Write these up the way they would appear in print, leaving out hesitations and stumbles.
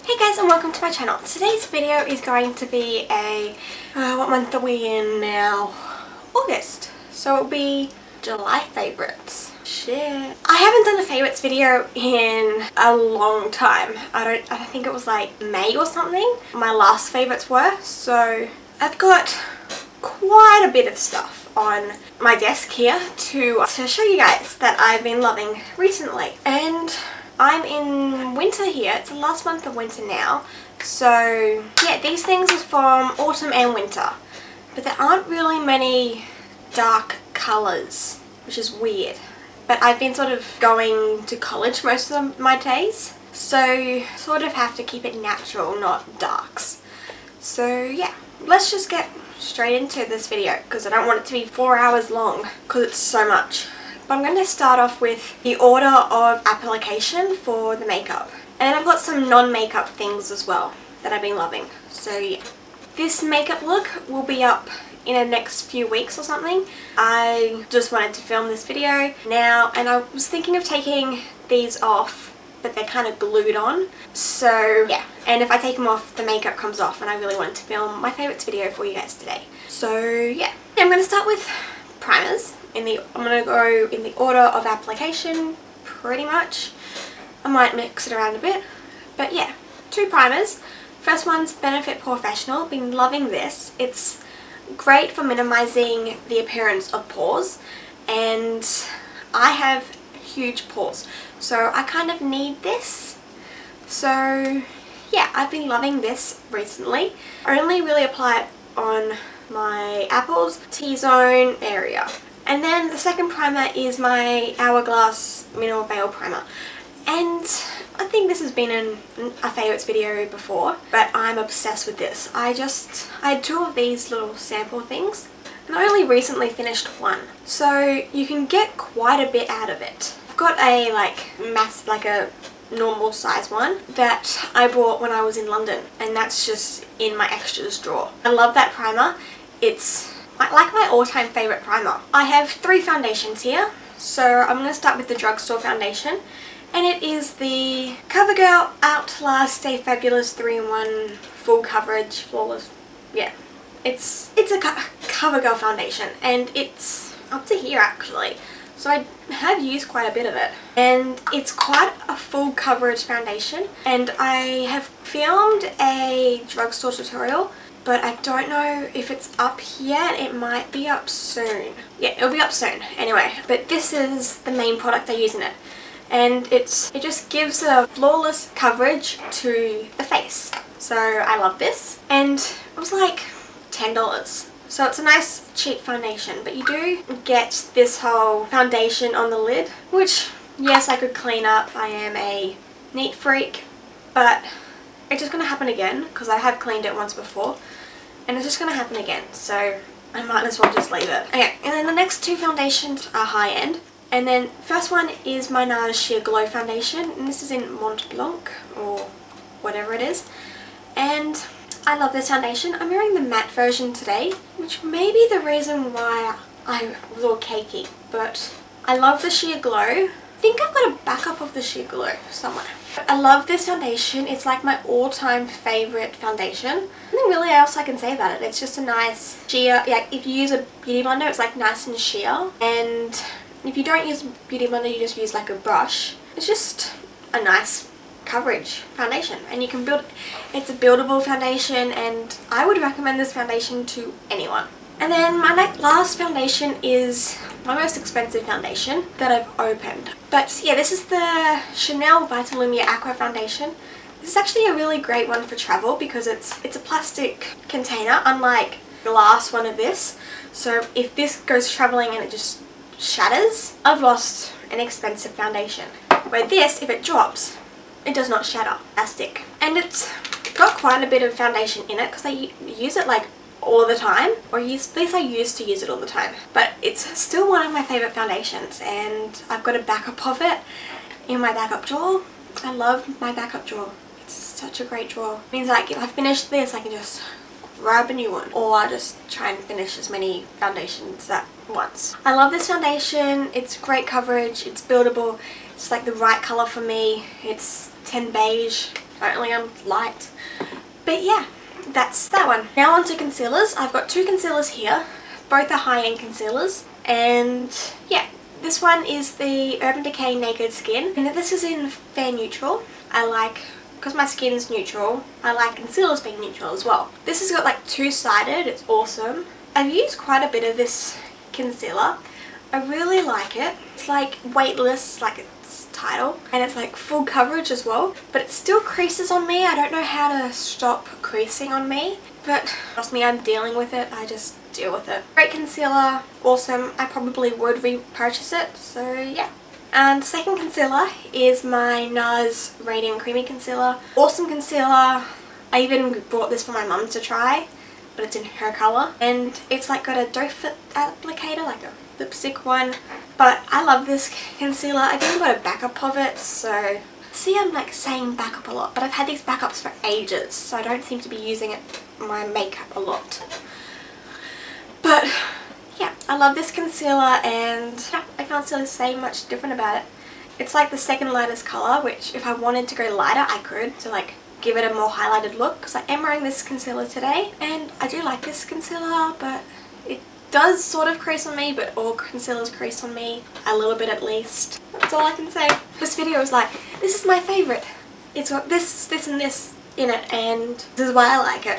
Hey guys, and welcome to my channel. Today's video is going to be a, what month are we in now? August. So it'll be July favourites. Shit. I haven't done a favourites video in a long time. I think it was like May or something. My last favourites were. So I've got quite a bit of stuff on my desk here to show you guys that I've been loving recently. And I'm in winter here. It's the last month of winter now. So yeah, these things are from autumn and winter. But there aren't really many dark colours, which is weird. But I've been sort of going to college most of my days. So sort of have to keep it natural, not darks. So yeah, let's just get straight into this video because I don't want it to be 4 hours long because it's so much. But I'm going to start off with the order of application for the makeup. And I've got some non-makeup things as well that I've been loving. So yeah. This makeup look will be up in the next few weeks or something. I just wanted to film this video now, and I was thinking of taking these off, but they're kind of glued on. So yeah, and if I take them off, the makeup comes off, and I really wanted to film my favourites video for you guys today. So yeah, I'm going to start with primers. I'm going to go in the order of application pretty much. I might mix it around a bit, but yeah, 2 primers. First one's Benefit Professional. Been loving this. It's great for minimizing the appearance of pores, and I have huge pores, so I kind of need this. So yeah, I've been loving this recently. I only really apply it on my apples, T-zone area. And then the second primer is my Hourglass Mineral Veil Primer. And I think this has been in a favourites video before, but I'm obsessed with this. I had 2 of these little sample things, and I only recently finished one. So you can get quite a bit out of it. I've got a a normal size one that I bought when I was in London, and that's just in my extras drawer. I love that primer. It's like my all-time favourite primer. I have 3 foundations here, so I'm going to start with the drugstore foundation, and it is the CoverGirl Outlast Stay Fabulous 3-in-1 Full Coverage Flawless. Yeah, it's a CoverGirl foundation, and it's up to here actually, so I have used quite a bit of it, and it's quite a full coverage foundation. And I have filmed a drugstore tutorial, but I don't know if it's up yet. It might be up soon. Yeah, it'll be up soon. Anyway, but this is the main product I use in it. And it just gives a flawless coverage to the face. So I love this. And it was like $10. So it's a nice cheap foundation. But you do get this whole foundation on the lid, which yes, I could clean up. I am a neat freak. But it's just going to happen again because I have cleaned it once before, and it's just going to happen again, so I might as well just leave it. Okay, and then the next 2 foundations are high end, and then first one is my NARS Sheer Glow foundation, and this is in Mont Blanc or whatever it is, and I love this foundation. I'm wearing the matte version today, which may be the reason why I was all cakey, but I love the Sheer Glow. I think I've got a backup of the Sheer Glow somewhere. I love this foundation. It's like my all-time favourite foundation. Nothing really else I can say about it. It's just a nice sheer. Yeah, if you use a beauty blender, it's like nice and sheer. And if you don't use a beauty blender, you just use like a brush. It's just a nice coverage foundation, and you can build. It's a buildable foundation, and I would recommend this foundation to anyone. And then my last foundation is my most expensive foundation that I've opened. But yeah, this is the Chanel Vitalumia Aqua Foundation. This is actually a really great one for travel because it's a plastic container, unlike the last one of this. So if this goes traveling and it just shatters, I've lost an expensive foundation. Where this, if it drops, it does not shatter. Plastic. And it's got quite a bit of foundation in it because I use it like all the time, or at least I used to use it all the time, but it's still one of my favourite foundations, and I've got a backup of it in my backup drawer. I love my backup drawer. It's such a great drawer. It means like if I finish this, I can just grab a new one, or I'll just try and finish as many foundations at once. I love this foundation. It's great coverage, it's buildable, it's like the right colour for me. It's 10 beige, Apparently I'm light. But yeah, that's that one. Now on to concealers. I've got two concealers here. Both are high-end concealers. And yeah, this one is the Urban Decay Naked Skin. And this is in Fair Neutral. I like, because my skin's neutral, I like concealers being neutral as well. This has got like two-sided. It's awesome. I've used quite a bit of this concealer. I really like it. It's like weightless, like its title, and it's like full coverage as well, but it still creases on me. I don't know how to stop creasing on me, but trust me, I'm dealing with it. I just deal with it. Great concealer, awesome. I probably would repurchase it, so yeah. And second concealer is my NARS Radiant Creamy Concealer. Awesome concealer. I even brought this for my mum to try, but it's in her colour, and it's like got a doe foot applicator, like a lipstick one. But I love this concealer. I've even got a backup of it, so see, I'm like saying backup a lot, but I've had these backups for ages, so I don't seem to be using it my makeup a lot. But yeah, I love this concealer, and yeah, I can't really say much different about it. It's like the second lightest colour, which if I wanted to go lighter I could, to like give it a more highlighted look, because I am wearing this concealer today, and I do like this concealer, but it does sort of crease on me, but all concealers crease on me a little bit at least. That's all I can say. This video is like, this is my favourite. It's got this, this and this in it, and this is why I like it.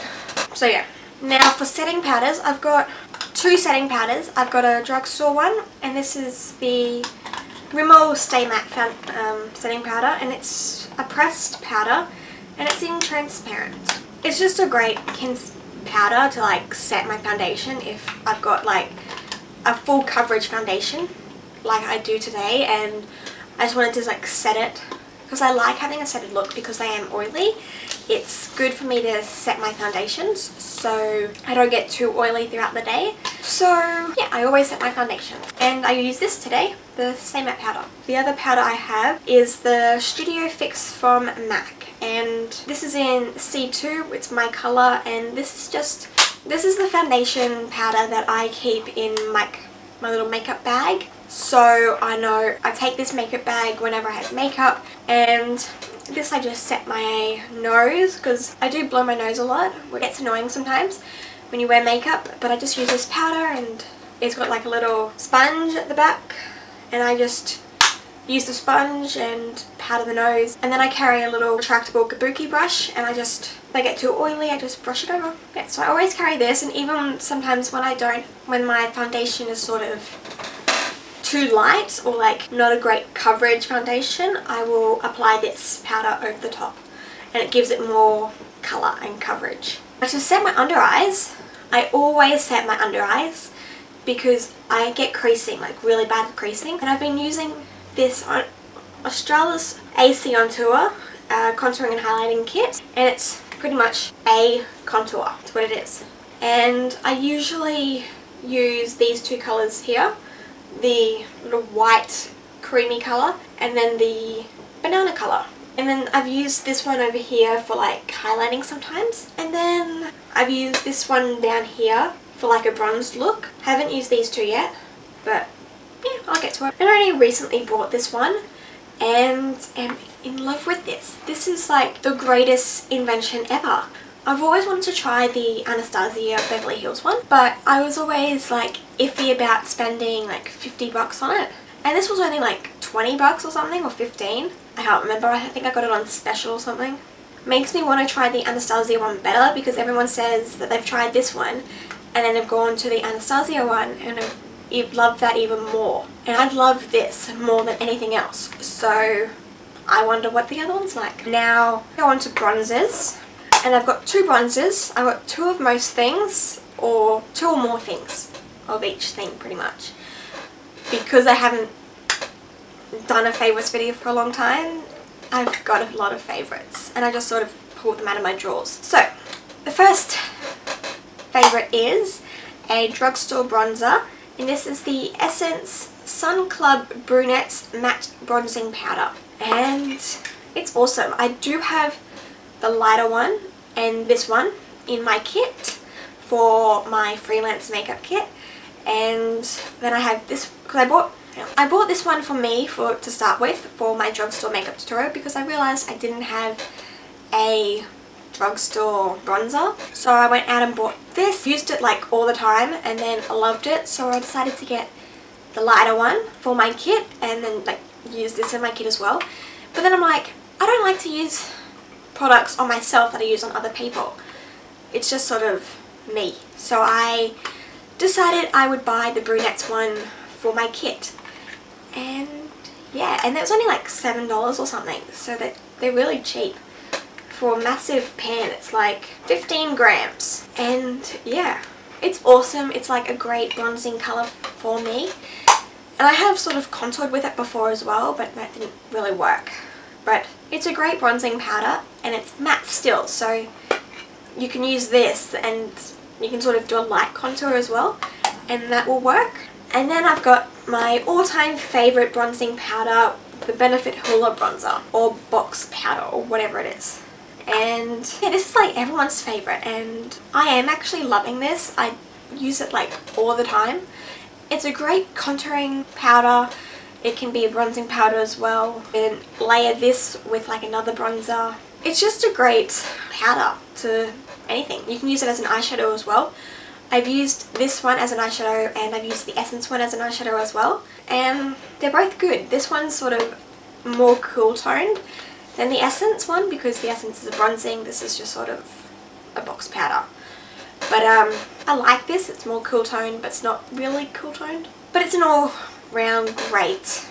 So yeah. Now for setting powders, I've got two setting powders. I've got a drugstore one, and this is the Rimmel Stay Matte setting powder, and it's a pressed powder, and it's in transparent. It's just a great powder to like set my foundation if I've got like a full coverage foundation like I do today, and I just wanted to like set it because I like having a setted look because I am oily. It's good for me to set my foundations so I don't get too oily throughout the day. So yeah, I always set my foundation, and I use this today, the Stay Matte powder. The other powder I have is the Studio Fix from MAC, and this is in C2. It's my colour, and this is the foundation powder that I keep in my little makeup bag. So I know I take this makeup bag whenever I have makeup, and this I just set my nose because I do blow my nose a lot. It gets annoying sometimes when you wear makeup, but I just use this powder, and it's got like a little sponge at the back, and I just use the sponge and powder the nose, and then I carry a little retractable kabuki brush, and if I get too oily I just brush it over. Yeah, so I always carry this, and even sometimes when my foundation is sort of too light or like not a great coverage foundation, I will apply this powder over the top, and it gives it more colour and coverage. To set my under eyes, I always set my under eyes because I get creasing, like really bad creasing, and I've been using this on Australis AC on Tour contouring and highlighting kit, and it's pretty much a contour. That's what it is. And I usually use these two colours here, the little white creamy colour and then the banana colour. And then I've used this one over here for like highlighting sometimes, and then I've used this one down here for like a bronzed look. Haven't used these two yet, but yeah, I'll get to it. And I only recently bought this one and am in love with this. This is like the greatest invention ever. I've always wanted to try the Anastasia Beverly Hills one, but I was always like iffy about spending like 50 bucks on it. And this was only like 20 bucks or something, or 15. I can't remember. I think I got it on special or something. Makes me want to try the Anastasia one better because everyone says that they've tried this one and then they've gone to the Anastasia one and have loved that even more. And I've loved this more than anything else. So I wonder what the other one's like. Now go on to bronzers. And I've got two bronzers. I've got two of most things, or two or more things of each thing pretty much. Because I haven't done a favourites video for a long time, I've got a lot of favourites, and I just sort of pulled them out of my drawers. So the first favourite is a drugstore bronzer, and this is the Essence Sun Club Brunettes Matte Bronzing Powder, and it's awesome. I do have the lighter one and this one in my kit for my freelance makeup kit, and then I have this because I bought this one for me to start with for my drugstore makeup tutorial because I realised I didn't have a drugstore bronzer. So I went out and bought this, used it like all the time, and then I loved it, so I decided to get the lighter one for my kit and then like use this in my kit as well. But then I'm like, I don't like to use products on myself that I use on other people. It's just sort of me. So I decided I would buy the brunettes one for my kit. And yeah, and it was only like $7 or something, so that they're really cheap. For a massive pan, it's like 15 grams. And yeah, it's awesome. It's like a great bronzing colour for me. And I have sort of contoured with it before as well, but that didn't really work. But it's a great bronzing powder, and it's matte still, so you can use this and you can sort of do a light contour as well, and that will work. And then I've got my all-time favourite bronzing powder, the Benefit Hoola bronzer, or box powder, or whatever it is. And yeah, this is like everyone's favourite, and I am actually loving this. I use it like all the time. It's a great contouring powder. It can be a bronzing powder as well. And layer this with like another bronzer. It's just a great powder to anything. You can use it as an eyeshadow as well. I've used this one as an eyeshadow, and I've used the Essence one as an eyeshadow as well. And they're both good. This one's sort of more cool toned than the Essence one, because the Essence is a bronzing. This is just sort of a box powder. But I like this. It's more cool toned, but it's not really cool toned. But it's an all round great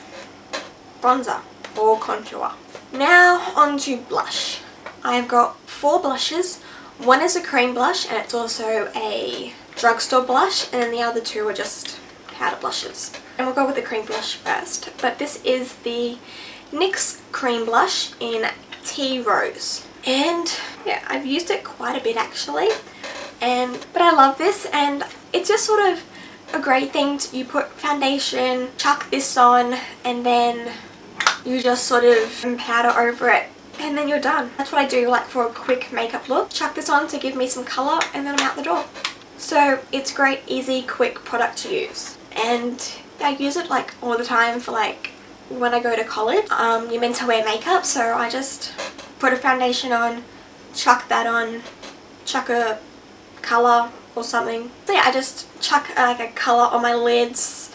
bronzer or contour. Now on to blush. I've got 4 blushes. One is a cream blush, and it's also a drugstore blush, and then the other 2 are just powder blushes. And we'll go with the cream blush first. But this is the NYX cream blush in Tea Rose. And yeah, I've used it quite a bit actually. But I love this, and it's just sort of a great thing to, you put foundation, chuck this on, and then you just sort of powder over it, and then you're done. That's what I do like for a quick makeup look. Chuck this on to give me some colour, and then I'm out the door. So it's great, easy, quick product to use. And I use it like all the time for like when I go to college. You're meant to wear makeup, so I just put a foundation on, chuck that on, chuck a colour or something. So yeah, I just chuck like a colour on my lids,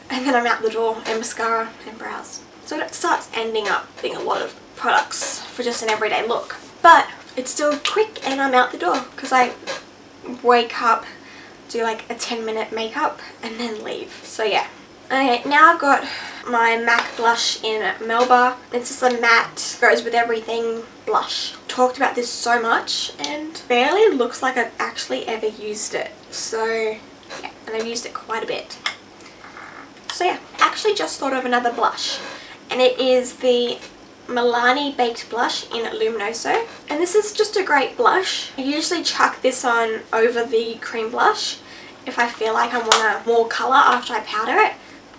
and then I'm out the door, and mascara and brows. So it starts ending up being a lot of products for just an everyday look. But it's still quick, and I'm out the door because I wake up, do like a 10-minute makeup, and then leave. So yeah. Okay, now I've got my MAC blush in Melba. It's just a matte, goes with everything blush. Talked about this so much, and barely looks like I've actually ever used it. So yeah, and I've used it quite a bit. So yeah, actually just thought of another blush, and it is the Milani Baked Blush in Luminoso. And this is just a great blush. I usually chuck this on over the cream blush if I feel like I want more colour after I powder it.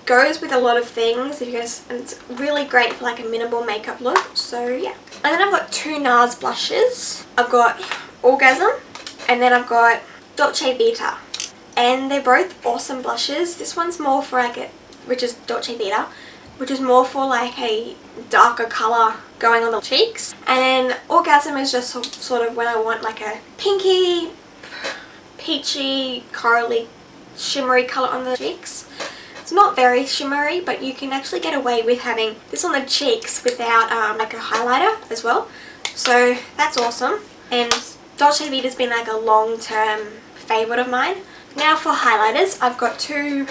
Goes with a lot of things, because and it's really great for like a minimal makeup look. So yeah. And then I've got 2 NARS blushes. I've got Orgasm, and then I've got Dolce Vita, and they're both awesome blushes. This one's more for like a, which is Dolce Vita, which is more for like a darker colour going on the cheeks. And then Orgasm is just sort of when I want like a pinky, peachy, corally, shimmery colour on the cheeks. It's not very shimmery, but you can actually get away with having this on the cheeks without like a highlighter as well. So that's awesome. And Dolce Vita's been like a long-term favourite of mine. Now for highlighters, I've got 2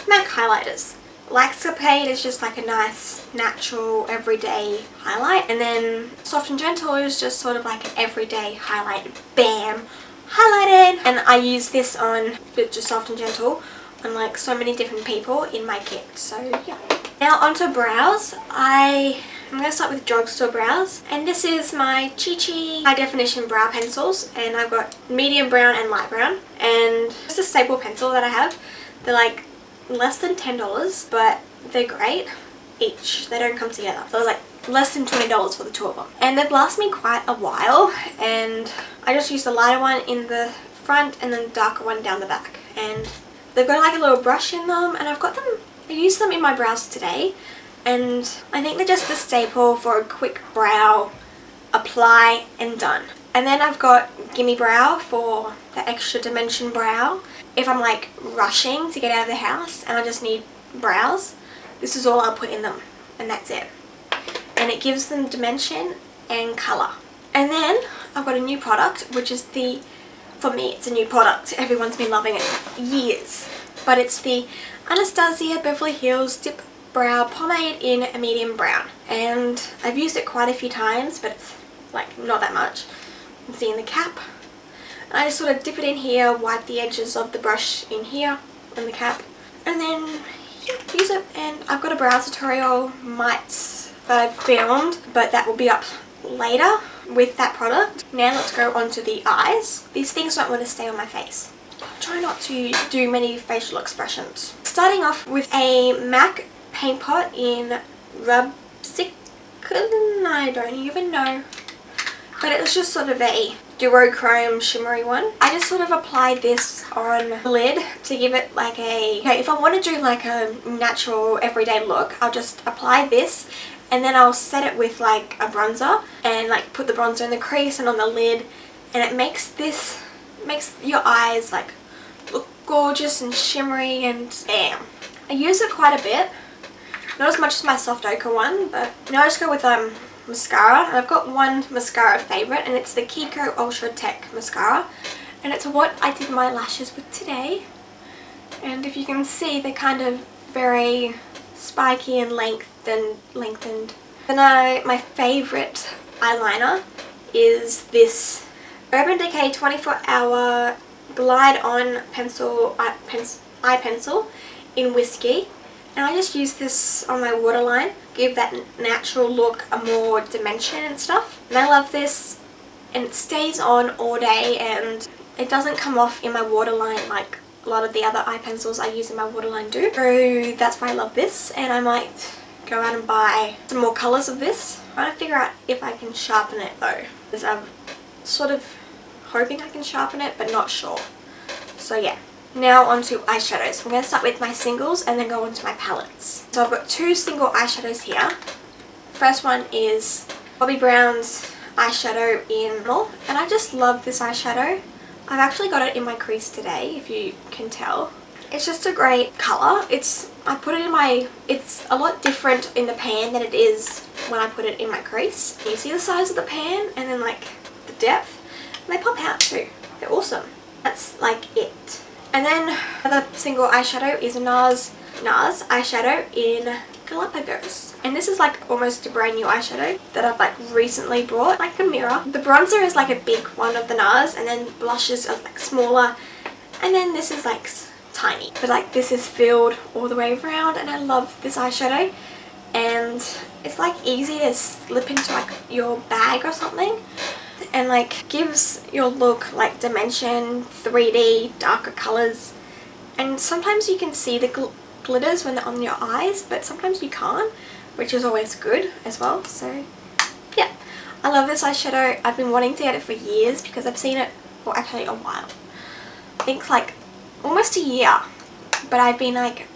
MAC highlighters. Laxapade is just like a nice, natural, everyday highlight. And then Soft and Gentle is just sort of like an everyday highlight. Bam! Highlighted! And I use this on, just Soft and Gentle, on like so many different people in my kit. So yeah. Now onto brows. I'm going to start with drugstore brows. And this is my Chi Chi high definition brow pencils. And I've got medium brown and light brown. And it's a staple pencil that I have. They're like less than $10, but they're great each. They don't come together. So like less than $20 for the 2 of them. And they've lasted me quite a while. And I just use the lighter one in the front and then the darker one down the back. And they've got like a little brush in them, and I've got them, I used them in my brows today, and I think they're just the staple for a quick brow apply, and done. And then I've got Gimme Brow for the extra dimension brow. If I'm like rushing to get out of the house and I just need brows, this is all I'll put in them, and that's it. And it gives them dimension and colour. And then I've got a new product, which is for me it's a new product, everyone's been loving it years, but it's the Anastasia Beverly Hills Dip Brow Pomade in a medium brown. And I've used it quite a few times, but it's like not that much. You can see in the cap. And I just sort of dip it in here, wipe the edges of the brush in here in the cap, and then use it. And I've got a brow tutorial that I've filmed, but that will be up later with that product. Now let's go on to the eyes. These things don't want to stay on my face. Try not to do many facial expressions. Starting off with a MAC paint pot in Rubsicon, I don't even know. But it was just sort of a duochrome shimmery one. I just sort of applied this on the lid to give it like if I want to do like a natural everyday look, I'll just apply this and then I'll set it with like a bronzer and like put the bronzer in the crease and on the lid, and it makes your eyes like look gorgeous and shimmery, and bam. I use it quite a bit, not as much as my soft ochre one, but now I just go with mascara. And I've got one mascara favourite, and it's the Kiko Ultra Tech mascara, and it's what I did my lashes with today. And if you can see, they're kind of very spiky and lengthened. Then my favourite eyeliner is this Urban Decay 24-hour Glide On eye pencil in Whiskey. And I just use this on my waterline, give that natural look a more dimension and stuff. And I love this, and it stays on all day, and it doesn't come off in my waterline like a lot of the other eye pencils I use in my waterline do. So that's why I love this, and I might go out and buy some more colours of this. I'm trying to figure out if I can sharpen it though, because I'm sort of hoping I can sharpen it, but not sure. So yeah. Now onto eyeshadows. I'm going to start with my singles and then go on to my palettes. So I've got two single eyeshadows here. First one is Bobbi Brown's eyeshadow in Mall, and I just love this eyeshadow. I've actually got it in my crease today, if you can tell. It's just a great colour. It's a lot different in the pan than it is when I put it in my crease. You see the size of the pan and then like the depth? And they pop out too. They're awesome. That's like it. And then the single eyeshadow is NARS eyeshadow in Galapagos. And this is like almost a brand new eyeshadow that I've like recently brought, like a mirror. The bronzer is like a big one of the NARS, and then blushes are like smaller. And then this is like tiny. But like this is filled all the way around, and I love this eyeshadow. And it's like easy to slip into like your bag or something. And like gives your look like dimension, 3D, darker colours. And sometimes you can see the glitters when they're on your eyes, but sometimes you can't, which is always good as well. So yeah, I love this eyeshadow. I've been wanting to get it for years because I've seen it, well actually a while. I think like almost a year, but I've been like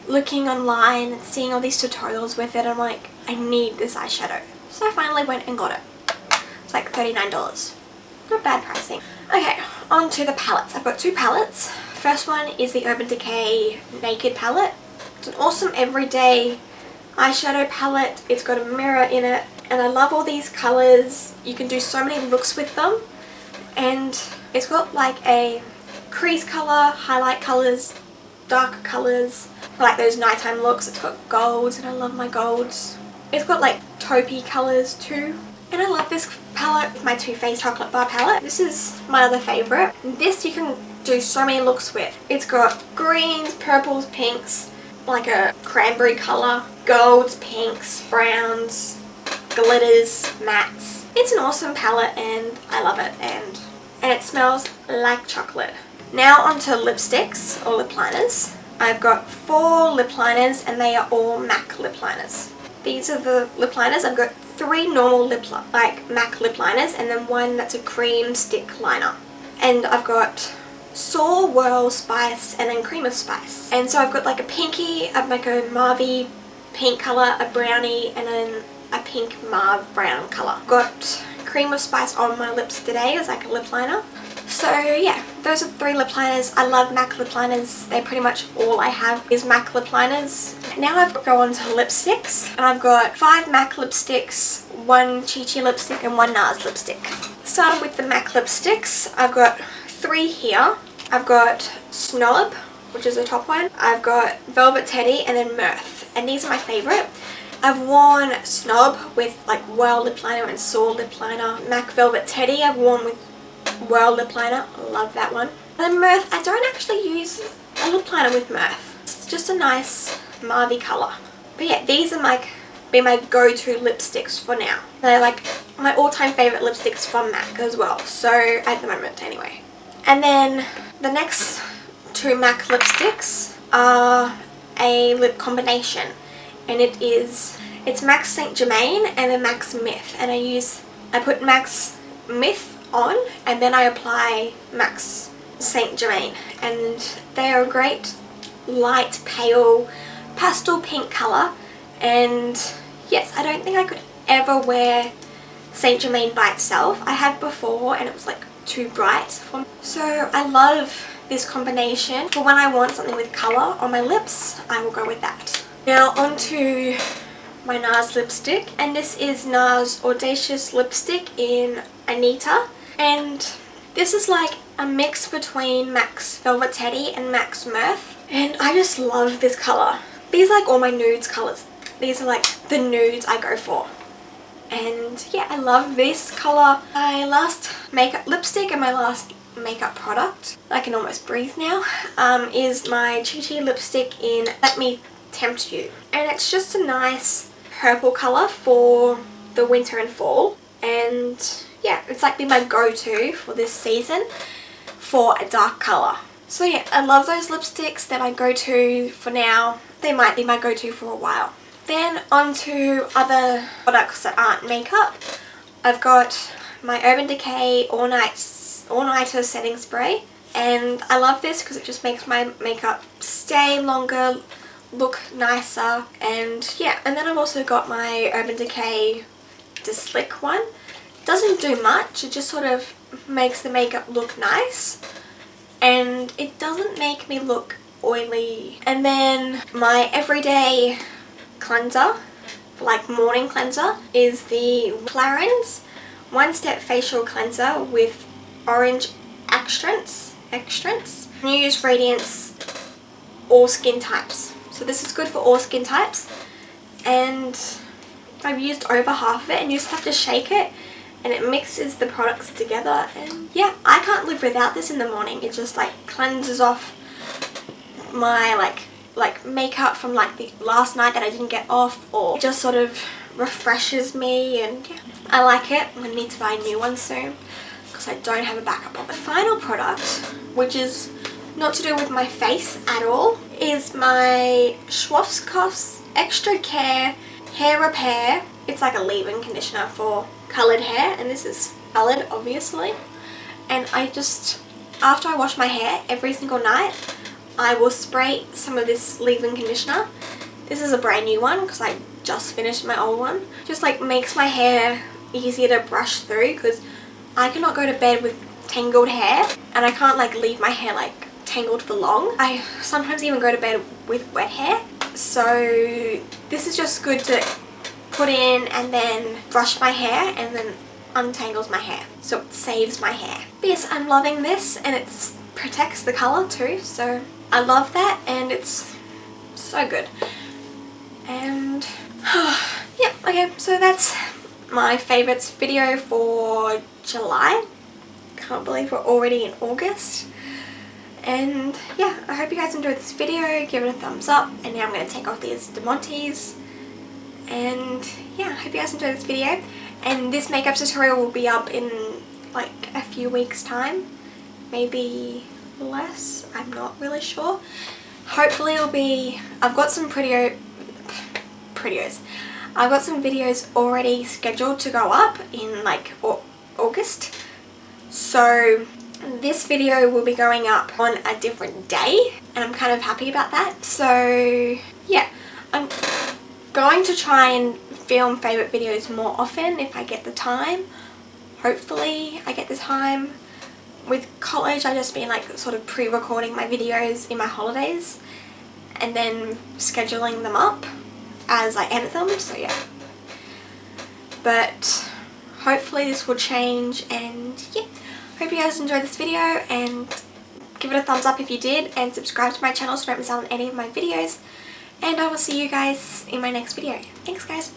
looking online and seeing all these tutorials with it. I'm like, I need this eyeshadow. So I finally went and got it. It's like $39. Not bad pricing. Okay, on to the palettes. I've got two palettes. First one is the Urban Decay Naked palette. It's an awesome everyday eyeshadow palette. It's got a mirror in it, and I love all these colours. You can do so many looks with them, and it's got like a crease colour, highlight colours, dark colours, like those nighttime looks. It's got golds, and I love my golds. It's got like taupey colours too. And I love this palette, my Too Faced Chocolate Bar palette. This is my other favourite. This you can do so many looks with. It's got greens, purples, pinks, like a cranberry colour, golds, pinks, browns, glitters, mattes. It's an awesome palette and I love it, and it smells like chocolate. Now onto lipsticks or lip liners. I've got 4 lip liners and they are all MAC lip liners. These are the lip liners. I've got 3 normal MAC lip liners and then one that's a cream stick liner. And I've got Soar, Whirl, Spice, and then Cream of Spice. And so I've got like a pinky, I've like a mauvey pink colour, a brownie, and then a pink mauve brown colour. I've got Cream of Spice on my lips today as like a lip liner. So yeah, those are the 3 lip liners. I love MAC lip liners. They're pretty much all I have is MAC lip liners. Now I've got to go on to lipsticks. And I've got 5 MAC lipsticks, 1 Chi Chi lipstick and 1 NARS lipstick. Starting with the MAC lipsticks, I've got 3 here. I've got Snob, which is the top one. I've got Velvet Teddy and then Mirth. And these are my favourite. I've worn Snob with like Whirl lip liner and Soar lip liner. MAC Velvet Teddy I've worn with Whirl lip liner. Love that one. And then Mirth, I don't actually use a lip liner with Mirth. It's just a nice mauvey colour. But yeah, these are my go-to lipsticks for now. They're like my all-time favourite lipsticks from MAC as well. So at the moment anyway. And then the next 2 MAC lipsticks are a lip combination. And it's MAC Saint Germain and then MAC Myth. And I put MAC Myth on and then I apply MAC Saint Germain, and they are a great light pale pastel pink colour. And yes, I don't think I could ever wear Saint Germain by itself. I have before and it was like too bright for me. So I love this combination. For when I want something with colour on my lips, I will go with that. Now onto my NARS lipstick, and this is NARS Audacious Lipstick in Anita. And this is like a mix between MAC's Velvet Teddy and MAC's Mirth. And I just love this colour. These are like all my nudes colours. These are like the nudes I go for. And yeah, I love this colour. My last makeup lipstick and my last makeup product, I can almost breathe now, is my Chi Chi lipstick in Let Me Tempt You. And it's just a nice purple colour for the winter and fall. And yeah, it's like been my go-to for this season for a dark colour. So yeah, I love those lipsticks. They're my go-to for now. They might be my go-to for a while. Then on to other products that aren't makeup. I've got my Urban Decay All Nighter Setting Spray. And I love this because it just makes my makeup stay longer, look nicer. And yeah, and then I've also got my Urban Decay The Slick one. Doesn't do much, it just sort of makes the makeup look nice and it doesn't make me look oily. And then my everyday cleanser, like morning cleanser, is the Clarins One Step Facial Cleanser with orange extracts. You use Radiance all skin types. So this is good for all skin types, and I've used over half of it, and you just have to shake it and it mixes the products together. And yeah, I can't live without this in the morning. It just like cleanses off my like makeup from like the last night that I didn't get off, or it just sort of refreshes me. And yeah, I like it. I'm gonna need to buy a new one soon because I don't have a backup of it. The final product, which is not to do with my face at all, is my Schwarzkopf Extra Care Hair Repair. It's like a leave-in conditioner for coloured hair, and this is coloured obviously. And I just, after I wash my hair every single night, I will spray some of this leave-in conditioner. This is a brand new one because I just finished my old one. Just like makes my hair easier to brush through, because I cannot go to bed with tangled hair and I can't like leave my hair like tangled for long. I sometimes even go to bed with wet hair. So this is just good to put in and then brush my hair, and then untangles my hair, so it saves my hair. But yes, I'm loving this, and it protects the colour too, so I love that, and it's so good. And yeah, okay, so that's my favourites video for July. Can't believe we're already in August. And yeah, I hope you guys enjoyed this video. Give it a thumbs up, and now I'm going to take off these Demontes. And yeah, I hope you guys enjoyed this video, and this makeup tutorial will be up in like a few weeks time, maybe less, I'm not really sure. Hopefully it'll be, I've got some I've got some videos already scheduled to go up in like August, so this video will be going up on a different day, and I'm kind of happy about that. So yeah, I'm going to try and film favourite videos more often if I get the time, hopefully I get the time. With college, I've just been like sort of pre-recording my videos in my holidays and then scheduling them up as I edit them, so yeah. But hopefully this will change, and yeah, hope you guys enjoyed this video, and give it a thumbs up if you did, and subscribe to my channel so you don't miss out on any of my videos, and I will see you guys in my next video. Thanks guys.